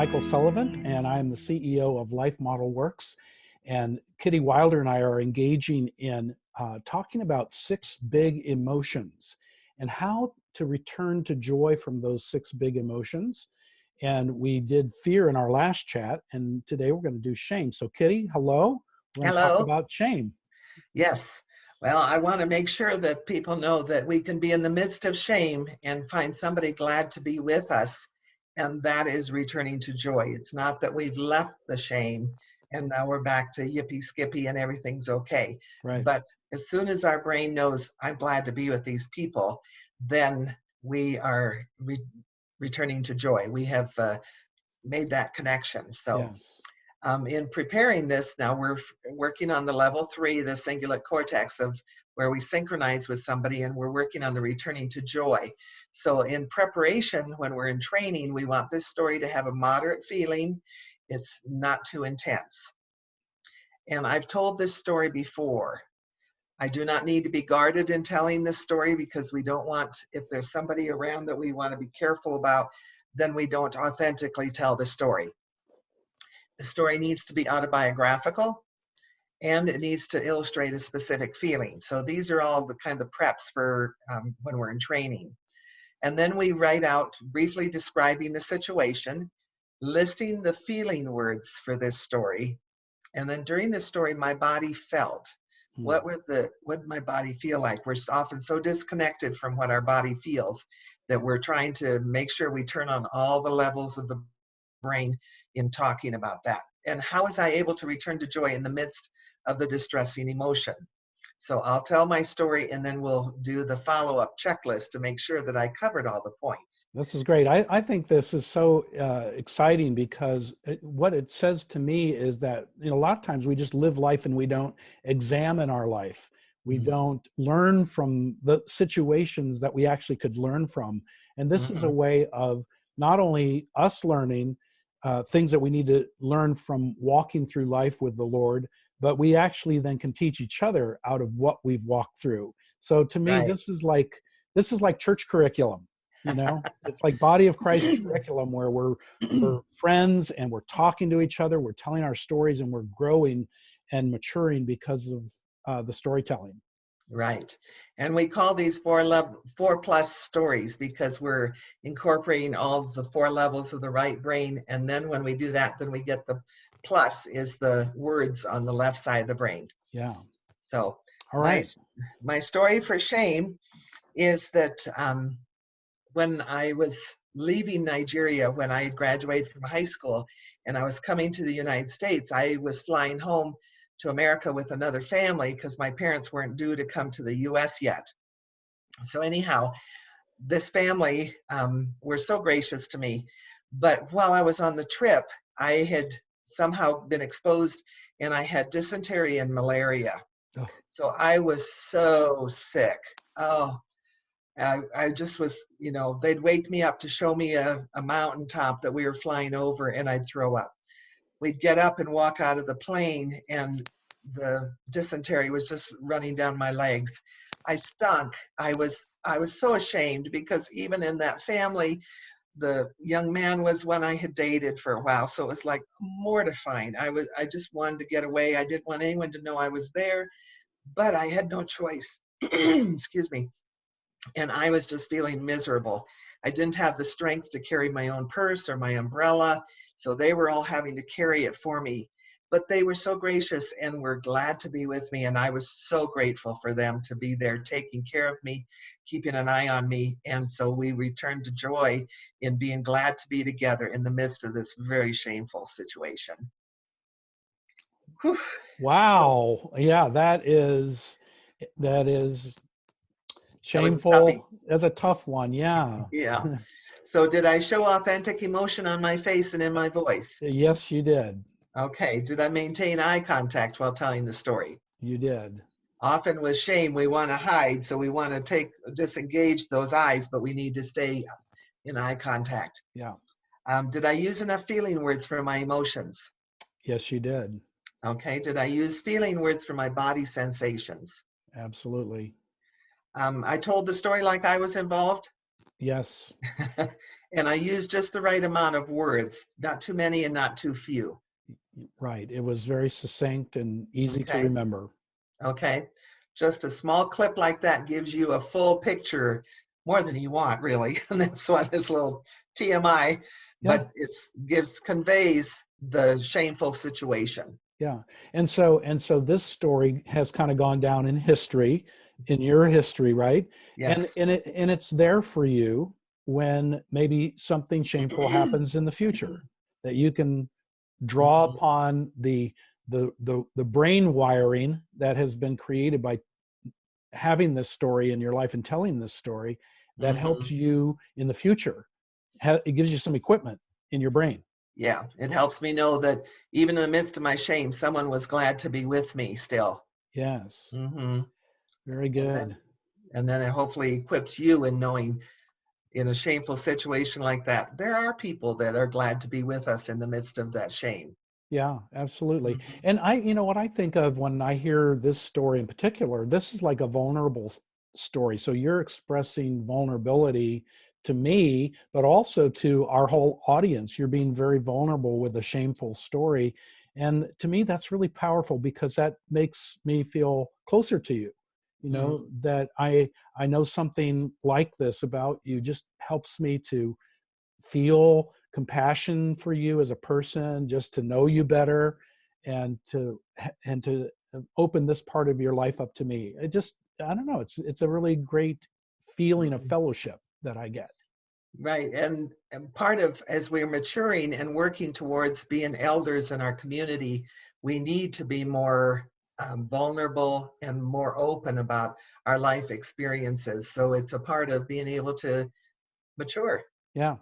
Michael Sullivant, and I'm the CEO of Life Model Works. And Kitty Wilder and I are engaging in talking about 6 big emotions and how to return to joy from those 6 big emotions. And we did fear in our last chat, and today we're going to do shame. So Kitty, hello. We're going to talk Hello. about shame. Yes. Well, I want to make sure that people know that we can be in the midst of shame and find somebody glad to be with us. And that is returning to joy. It's not that we've left the shame and now we're back to yippee skippy and everything's okay. Right. But as soon as our brain knows, I'm glad to be with these people, then we are returning to joy. We have made that connection. So Yes. in preparing this, now we're working on the level 3, the cingulate cortex, of where we synchronize with somebody, and we're working on the returning to joy. So in preparation, when we're in training, we want this story to have a moderate feeling. It's not too intense. And I've told this story before. I do not need to be guarded in telling this story because we don't want, if there's somebody around that we want to be careful about, then we don't authentically tell the story. The story needs to be autobiographical, and it needs to illustrate a specific feeling. So these are all the kind of preps for when we're in training. And then we write out briefly describing the situation, listing the feeling words for this story. And then during this story, my body felt. What did my body feel like? We're often so disconnected from what our body feels that we're trying to make sure we turn on all the levels of the brain in talking about that. And how was I able to return to joy in the midst of the distressing emotion? So I'll tell my story and then we'll do the follow-up checklist to make sure that I covered all the points. This is great. I think this is so exciting because what it says to me is that a lot of times we just live life and we don't examine our life. We don't learn from the situations that we actually could learn from. And this is a way of not only us learning things that we need to learn from walking through life with the Lord, but we actually then can teach each other out of what we've walked through. So to me, Right. this is like church curriculum. It's like body of Christ curriculum where we're friends and we're talking to each other, we're telling our stories, and we're growing and maturing because of the storytelling. Right. And we call these 4+ stories because we're incorporating all the 4 levels of the right brain. And then when we do that, then we get the plus is the words on the left side of the brain. Yeah. So All right. my story for shame is that when I was leaving Nigeria, when I had graduated from high school and I was coming to the United States, I was flying home to America with another family because my parents weren't due to come to the US yet. So anyhow, this family were so gracious to me. But while I was on the trip, I had somehow been exposed and I had dysentery and malaria. Oh. So I was so sick. Oh, I just was, they'd wake me up to show me a mountaintop that we were flying over and I'd throw up. We'd get up and walk out of the plane and the dysentery was just running down my legs. I stunk. I was so ashamed because even in that family, the young man was one I had dated for a while. So it was like mortifying. I just wanted to get away. I didn't want anyone to know I was there, but I had no choice. Excuse me. And I was just feeling miserable. I didn't have the strength to carry my own purse or my umbrella. So they were all having to carry it for me. But they were so gracious and were glad to be with me. And I was so grateful for them to be there, taking care of me, keeping an eye on me. And so we returned to joy in being glad to be together in the midst of this very shameful situation. Whew. Wow. Yeah, that is shameful. That's a tough one. Yeah. Yeah. So did I show authentic emotion on my face and in my voice? Yes, you did. Okay. Did I maintain eye contact while telling the story? You did. Often with shame, we want to hide, so we want to disengage those eyes, but we need to stay in eye contact. Yeah. Did I use enough feeling words for my emotions? Yes, you did. Okay. Did I use feeling words for my body sensations? Absolutely. I told the story like I was involved? Yes. And I used just the right amount of words, not too many and not too few. Right. It was very succinct and easy to Okay. remember. Okay. Just a small clip like that gives you a full picture, more than you want, really. And that's why this little TMI, Yeah. but conveys the shameful situation. Yeah. And so this story has kind of gone down in history, in your history, right? And Yes. and it's there for you when maybe something shameful happens in the future, that you can draw Mhm, upon the brain wiring that has been created by having this story in your life and telling this story, that helps mhm. you in the future. It gives you some equipment in your brain. Yeah, it helps me know that even in the midst of my shame, someone was glad to be with me still. Yes. Hmm. Very And good. then, and then it hopefully equips you in knowing in a shameful situation like that, there are people that are glad to be with us in the midst of that shame. Yeah, absolutely. Mhm. And what I think of when I hear this story in particular, this is like a vulnerable story. So you're expressing vulnerability to me, but also to our whole audience. You're being very vulnerable with a shameful story. And to me, that's really powerful because that makes me feel closer to you. Mhm. That I know something like this about you just helps me to feel compassion for you as a person, just to know you better, and to open this part of your life up to me. I don't know, it's a really great feeling of Mhm. fellowship that I get. Right. And part of as we're maturing and working towards being elders in our community, we need to be more vulnerable and more open about our life experiences. So it's a part of being able to mature. Yeah.